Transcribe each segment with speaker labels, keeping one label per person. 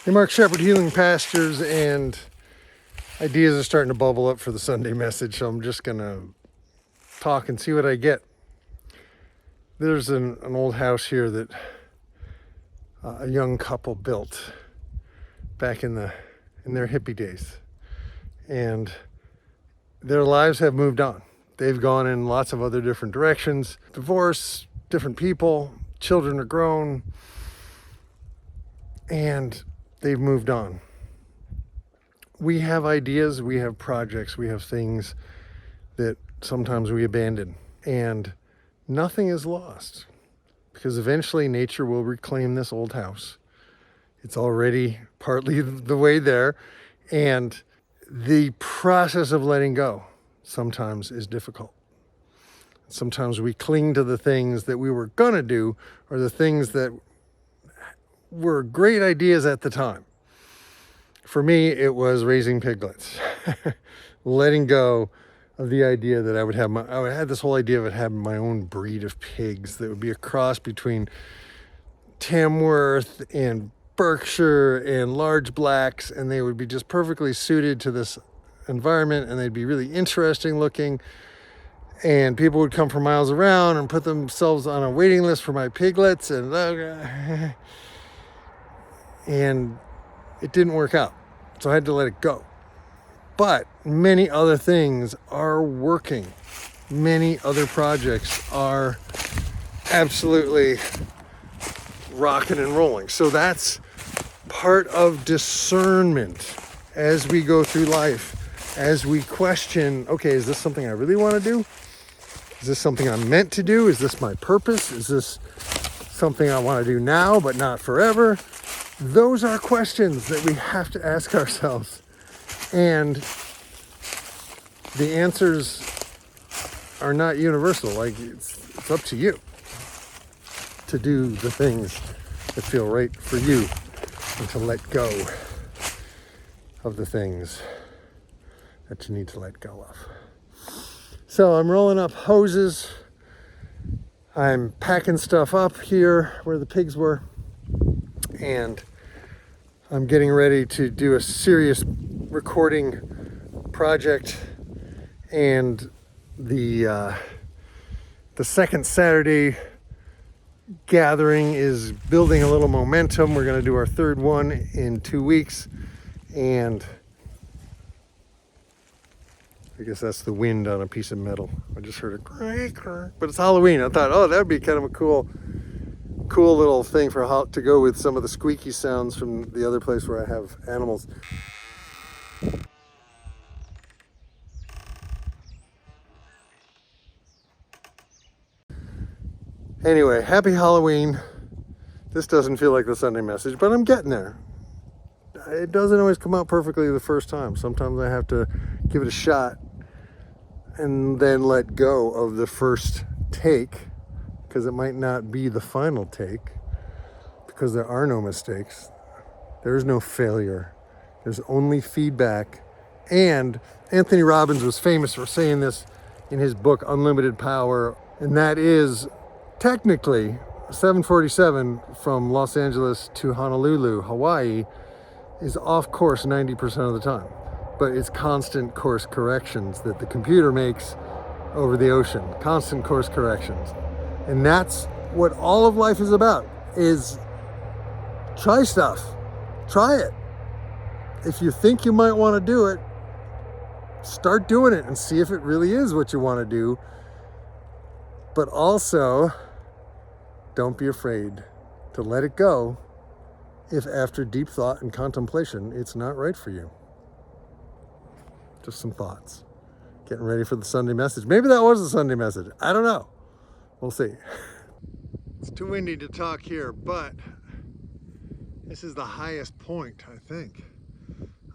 Speaker 1: Hey, Mark, Shepard, Healing Pastures, and ideas are starting to bubble up for the Sunday message, so I'm just going to talk and see what I get. There's an old house here that a young couple built back in their hippie days, and their lives have moved on. They've gone in lots of other different directions, divorce, different people, children are grown, and they've moved on. We have ideas, we have projects, we have things that sometimes we abandon, and nothing is lost because eventually nature will reclaim this old house. It's already partly the way there, and the process of letting go sometimes is difficult. Sometimes we cling to the things that we were gonna do or the things that were great ideas at the time. For me, it was raising piglets, letting go of the idea that I had this whole idea of having my own breed of pigs that would be a cross between Tamworth and Berkshire and large blacks, and they would be just perfectly suited to this environment, and they'd be really interesting looking, and people would come from miles around and put themselves on a waiting list for my piglets, and it didn't work out, so I had to let it go. But many other things are working. Many other projects are absolutely rocking and rolling. So that's part of discernment as we go through life, as we question, okay, is this something I really want to do? Is this something I'm meant to do? Is this my purpose? Is this something I want to do now but not forever? Those are questions that we have to ask ourselves. And the answers are not universal. Like it's up to you to do the things that feel right for you and to let go of the things that you need to let go of. So I'm rolling up hoses. I'm packing stuff up here where the pigs were, and I'm getting ready to do a serious recording project, and the second Saturday gathering is building a little momentum. We're going to do our third one in 2 weeks, and I guess that's the wind on a piece of metal. I just heard a crack, but it's Halloween. I thought, oh, that would be kind of a cool little thing to go with some of the squeaky sounds from the other place where I have animals. Anyway, happy Halloween. This doesn't feel like the Sunday message, but I'm getting there. It doesn't always come out perfectly the first time. Sometimes I have to give it a shot and then let go of the first take, because it might not be the final take, because there are no mistakes. There is no failure. There's only feedback. And Anthony Robbins was famous for saying this in his book, Unlimited Power, and that is technically 747 from Los Angeles to Honolulu, Hawaii, is off course 90% of the time. But it's constant course corrections that the computer makes over the ocean, constant course corrections. And that's what all of life is about, is try stuff. Try it. If you think you might want to do it, start doing it and see if it really is what you want to do. But also, don't be afraid to let it go if after deep thought and contemplation, it's not right for you. Just some thoughts. Getting ready for the Sunday message. Maybe that was the Sunday message. I don't know. We'll see. It's too windy to talk here, but this is the highest point, I think,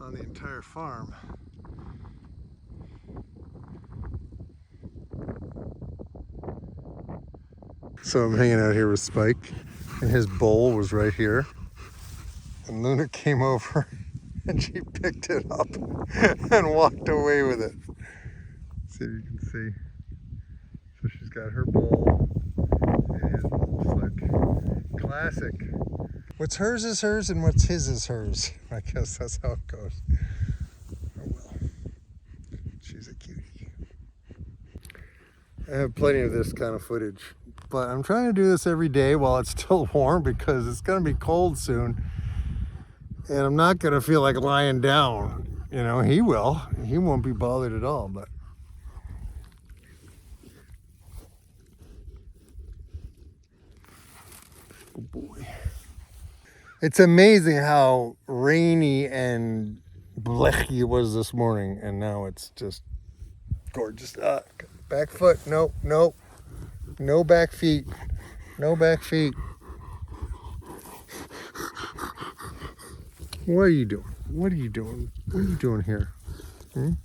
Speaker 1: on the entire farm. So I'm hanging out here with Spike, and his bowl was right here. And Luna came over and she picked it up and walked away with it. See if you can see. So she's got her bowl and his bowl. Just like classic What's hers is hers and what's his is hers. I guess that's how it goes. Oh well. She's a cutie. I have plenty of this kind of footage, but I'm trying to do this every day while it's still warm because it's going to be cold soon. And I'm not going to feel like lying down. You know, he will. He won't be bothered at all, but oh boy. It's amazing how rainy and blecky it was this morning, and now it's just gorgeous. Back foot, nope, nope. No back feet. No back feet. What are you doing? What are you doing? What are you doing here? What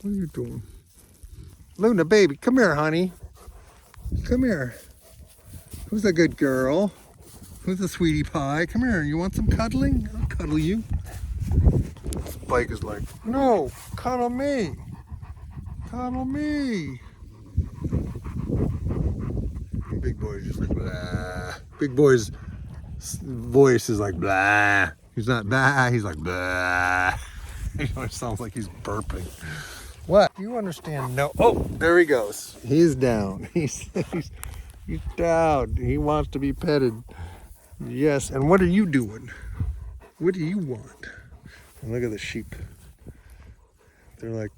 Speaker 1: are you doing? Luna, baby, come here, honey. Come here. Who's a good girl? Who's a sweetie pie? Come here. You want some cuddling? I'll cuddle you. Spike is like, no, cuddle me. Cuddle me. And Big Boy's just like, blah. Big Boy's voice is like, blah. He's not blah, he's like, blah. It sounds like he's burping. What? You understand? No. Oh, there he goes. He's down. He's down. He wants to be petted. Yes. And what are you doing? What do you want? And look at the sheep. They're like,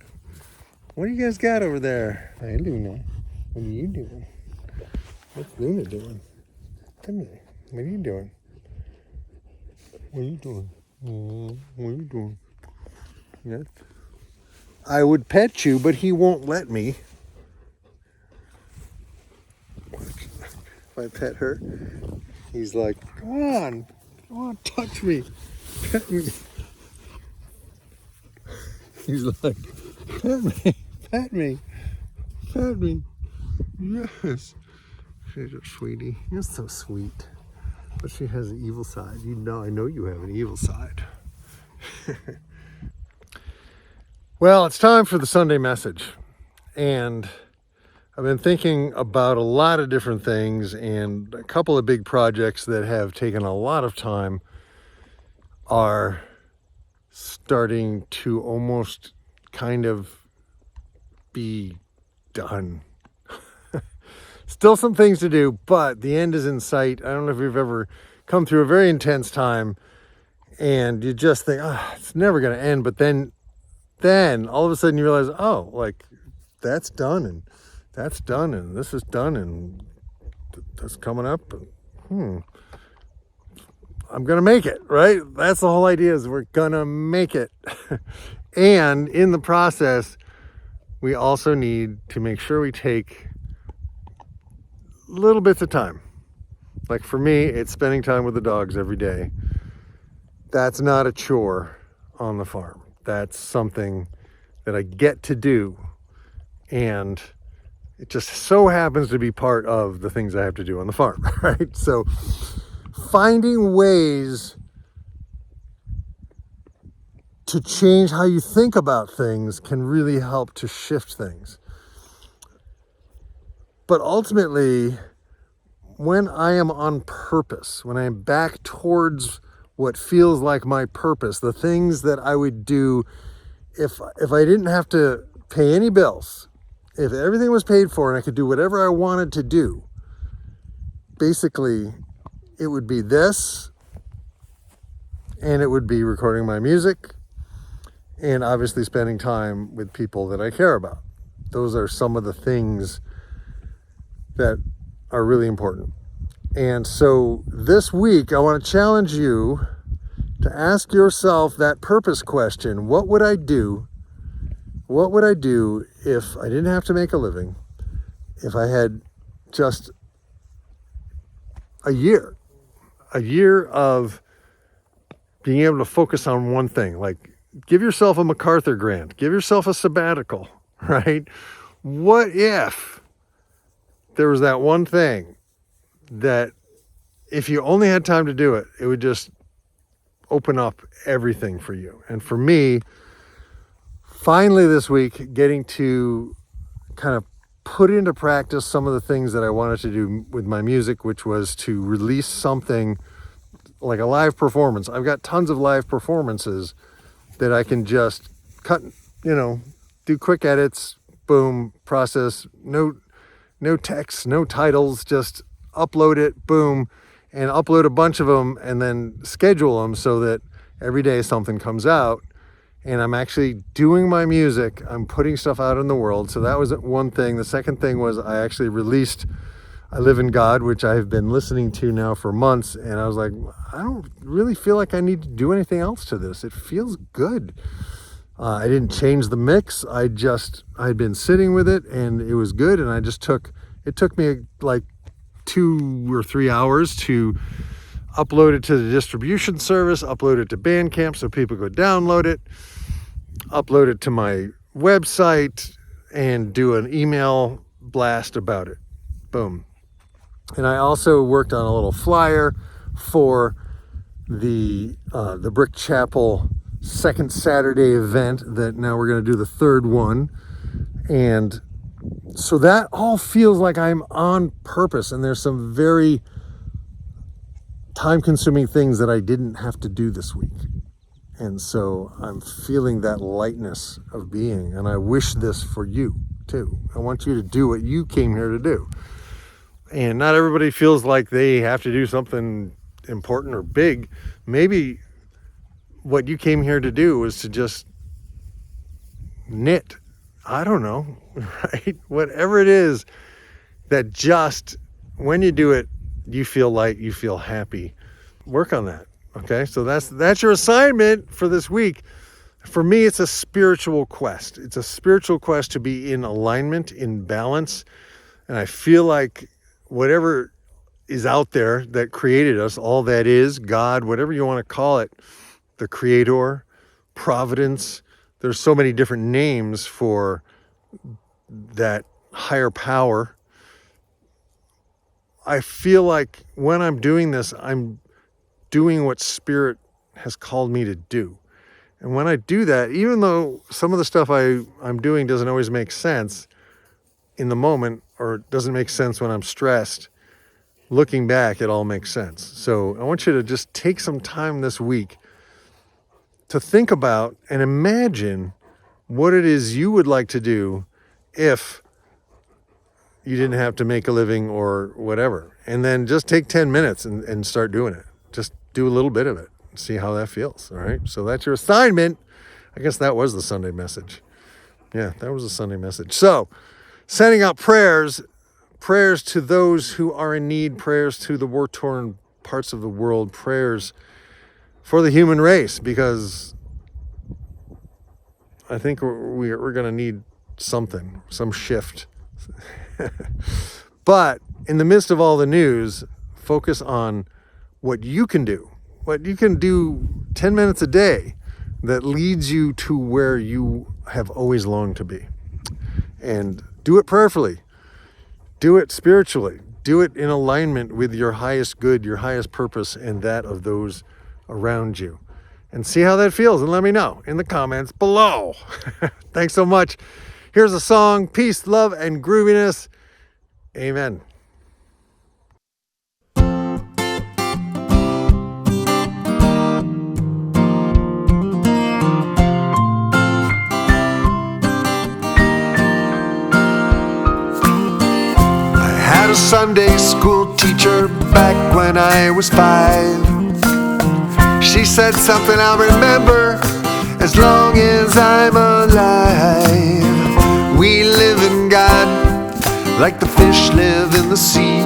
Speaker 1: what do you guys got over there? Hey, Luna. What are you doing? What's Luna doing? Come here. What are you doing? What are you doing? What are you doing? Yes. I would pet you, but he won't let me. If I pet her, he's like, come on, touch me, pet me. He's like, pet me, pet me, pet me. Yes. She's a sweetie. You're so sweet. But she has an evil side. You know, I know you have an evil side. Well, it's time for the Sunday message. And I've been thinking about a lot of different things, and a couple of big projects that have taken a lot of time are starting to almost kind of be done. Still some things to do, but the end is in sight. I don't know if you've ever come through a very intense time and you just think, it's never going to end. But then all of a sudden you realize, oh, like that's done and that's done and this is done and that's coming up. I'm going to make it, right? That's the whole idea, is we're going to make it. And in the process, we also need to make sure we take little bits of time. Like for me, it's spending time with the dogs every day. That's not a chore on the farm. That's something that I get to do. And it just so happens to be part of the things I have to do on the farm, right? So finding ways to change how you think about things can really help to shift things. But ultimately, when I am on purpose, when I'm back towards what feels like my purpose, the things that I would do if I didn't have to pay any bills, if everything was paid for and I could do whatever I wanted to do, basically it would be this, and it would be recording my music, and obviously spending time with people that I care about. Those are some of the things that are really important. And so this week, I want to challenge you to ask yourself that purpose question. What would I do? What would I do if I didn't have to make a living? If I had just a year of being able to focus on one thing? Like, give yourself a MacArthur grant, give yourself a sabbatical, right? What if there was that one thing that if you only had time to do it, it would just open up everything for you? And for me, finally this week, getting to kind of put into practice some of the things that I wanted to do with my music, which was to release something like a live performance. I've got tons of live performances that I can just cut, do quick edits, boom, process, no text, no titles, just upload it, boom, and upload a bunch of them and then schedule them so that every day something comes out and I'm actually doing my music. I'm putting stuff out in the world. So that was one thing. The second thing was I actually released I Live in God, which I've been listening to now for months. And I was like, I don't really feel like I need to do anything else to this. It feels good. I didn't change the mix. I'd been sitting with it and it was good. And it took me like 2 or 3 hours to upload it to the distribution service, upload it to Bandcamp so people could download it, upload it to my website, and do an email blast about it. Boom. And I also worked on a little flyer for the Brick Chapel second Saturday event that now we're going to do the third one. And so that all feels like I'm on purpose, and there's some very time-consuming things that I didn't have to do this week. And so I'm feeling that lightness of being, and I wish this for you too. I want you to do what you came here to do. And not everybody feels like they have to do something important or big. Maybe what you came here to do was to just knit. I don't know, right? Whatever it is that just, when you do it, you feel light, you feel happy. Work on that, okay? So that's your assignment for this week. For me, it's a spiritual quest. It's a spiritual quest to be in alignment, in balance. And I feel like whatever is out there that created us, all that is, God, whatever you want to call it, the Creator, Providence, there's so many different names for that higher power. I feel like when I'm doing this, I'm doing what Spirit has called me to do. And when I do that, even though some of the stuff I'm doing doesn't always make sense in the moment, or doesn't make sense when I'm stressed, looking back, it all makes sense. So I want you to just take some time this week to think about and imagine what it is you would like to do if you didn't have to make a living or whatever. And then just take 10 minutes and start doing it. Just do a little bit of it. See how that feels. All right. So that's your assignment. I guess that was the Sunday message. Yeah, that was the Sunday message. So sending out prayers to those who are in need, prayers to the war-torn parts of the world, prayers for the human race, because I think we're going to need something, some shift. But in the midst of all the news, focus on what you can do 10 minutes a day that leads you to where you have always longed to be. And do it prayerfully. Do it spiritually. Do it in alignment with your highest good, your highest purpose, and that of those around you. And see how that feels, and let me know in the comments below. Thanks so much. Here's a song, Peace, Love, and Grooviness. Amen. A Sunday school teacher back when I was 5. She said something I'll remember as long as I'm alive. We live in God like the fish live in the sea.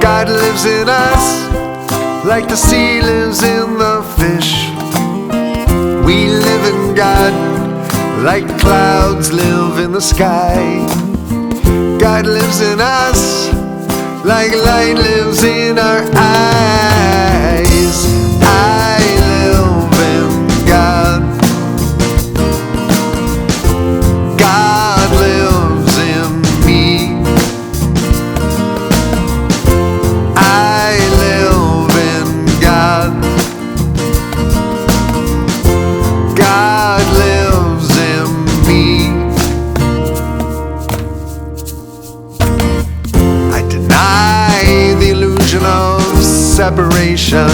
Speaker 1: God lives in us like the sea lives in the fish. We live in God like the clouds live in the sky. God lives in us like light lives in our eyes. I live in God. God lives in me. I live in God. God lives in me. separation.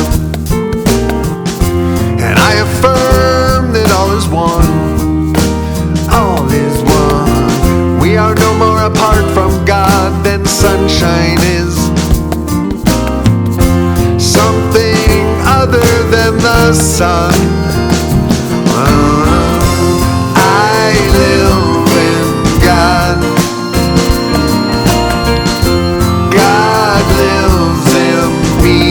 Speaker 1: And I affirm that all is one, all is one. We are no more apart from God than sunshine is. Something other than the sun. I live in God. God lives in me.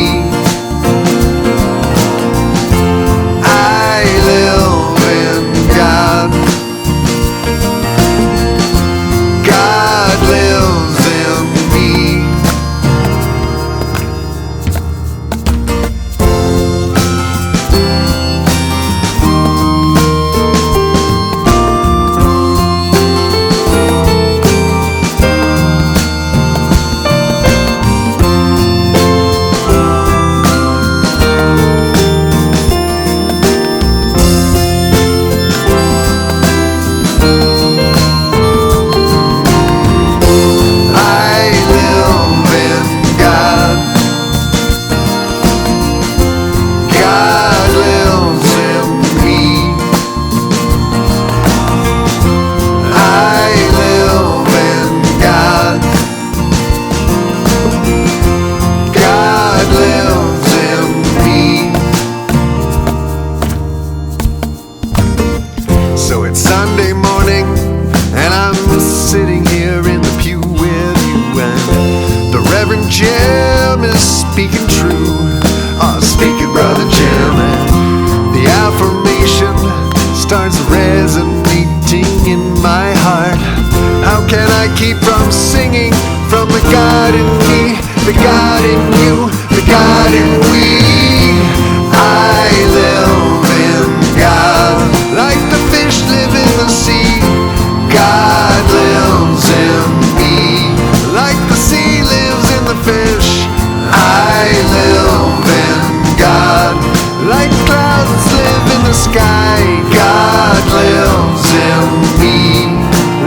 Speaker 1: I live in God. God lives in me. Speaking true, speaking brother Jim. The affirmation starts resonating in my heart. How can I keep from singing from the God in me, the God in you, the God in we? I live in God, like the fish live in the sea. God lives in me, like the sea lives in the fish. I live in God, like clouds live in the sky. God lives in me,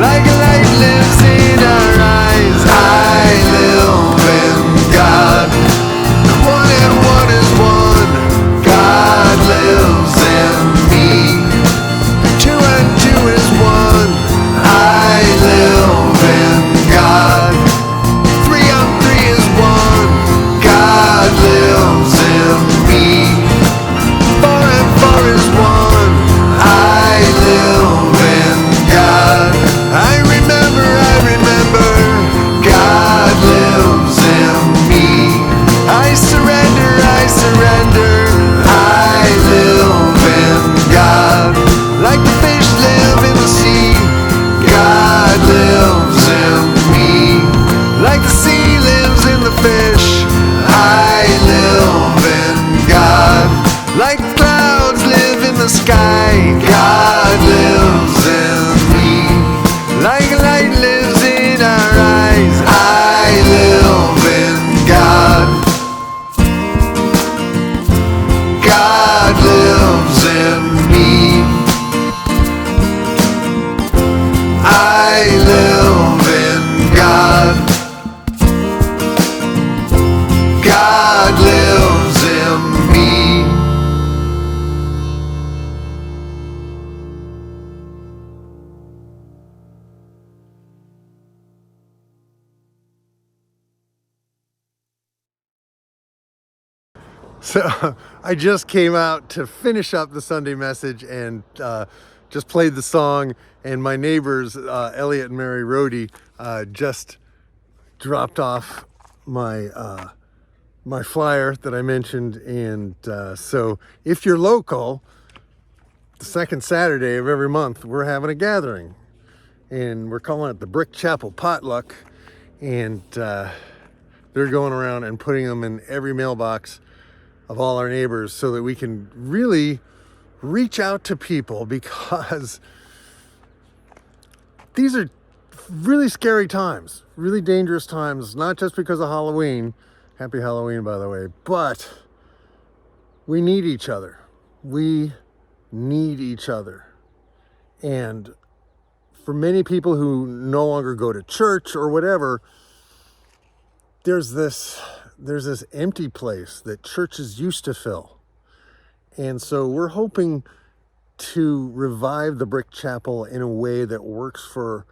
Speaker 1: like a light lives in our eyes. I live in God, one and one is one. God lives in me, two and two is one. I live in God, three on three is one. God lives in me, four and four is one. I live in God. I remember, God lives in me. I surrender, I live in God, like the fish live in the sea. God lives in me, like the sea lives in the fish. I live in God, like clouds live in the sky. God lives in me, like a light lives in our eyes. I live in God. God lives in me. I live in God. God lives in me. So I just came out to finish up the Sunday message and just played the song, and my neighbors, Elliot and Mary Rohde, just dropped off my my flyer that I mentioned. And so if you're local, the second Saturday of every month, we're having a gathering, and we're calling it the Brick Chapel Potluck. And they're going around and putting them in every mailbox of all our neighbors so that we can really reach out to people, because these are really scary times, really dangerous times, not just because of Halloween. Happy Halloween, by the way. But we need each other. We need each other. And for many people who no longer go to church or whatever, there's this there's this empty place that churches used to fill. And so we're hoping to revive the brick chapel in a way that works for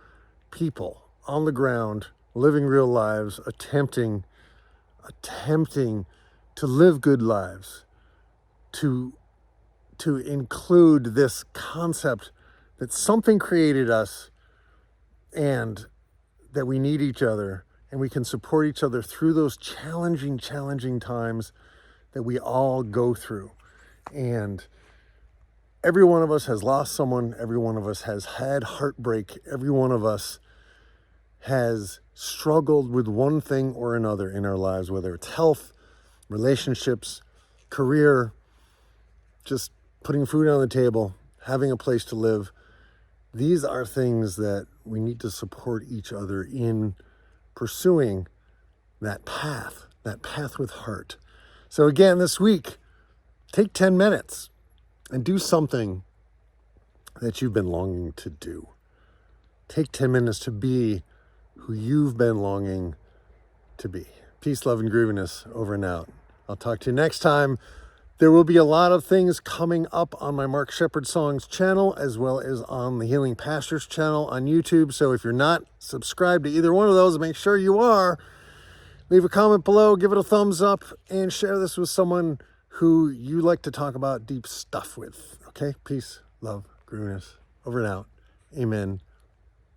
Speaker 1: people on the ground, living real lives, attempting to live good lives, to include this concept that something created us and that we need each other and we can support each other through those challenging times that we all go through. And every one of us has lost someone. Every one of us has had heartbreak. Every one of us has struggled with one thing or another in our lives, whether it's health, relationships, career, just putting food on the table, having a place to live. These are things that we need to support each other in pursuing that path with heart. So again, this week, take 10 minutes and do something that you've been longing to do. Take 10 minutes to be who you've been longing to be. Peace, love, and grooviness. Over and out. I'll talk to you next time. There will be a lot of things coming up on my Mark Shepard Songs channel, as well as on the Healing Pastors channel on YouTube. So if you're not subscribed to either one of those, make sure you are. Leave a comment below, give it a thumbs up, and share this with someone who you like to talk about deep stuff with. Okay? Peace, love, grooviness. Over and out. Amen.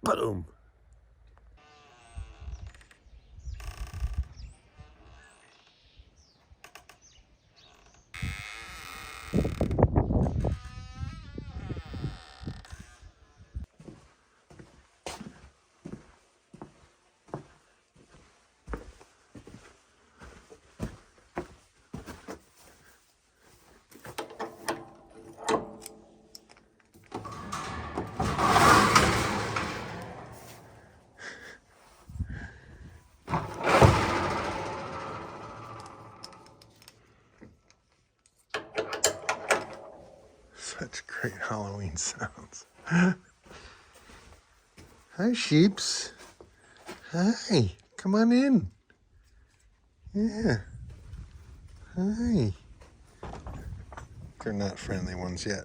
Speaker 1: Boom. Such great Halloween sounds. Hi, sheeps. Hi, come on in. Yeah. Hi. They're not friendly ones yet.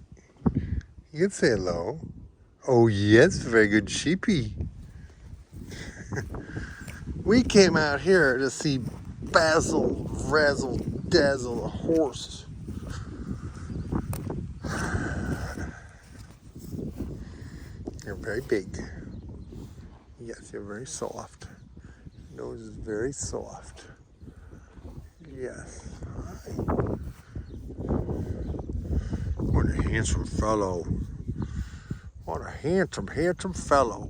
Speaker 1: You can say hello. Oh, yes, very good sheepy. We came out here to see Basil, Razzle, Dazzle, the horse. You're very big. Yes, you're very soft. Your nose is very soft. Yes. Hi. What a handsome fellow. What a handsome fellow.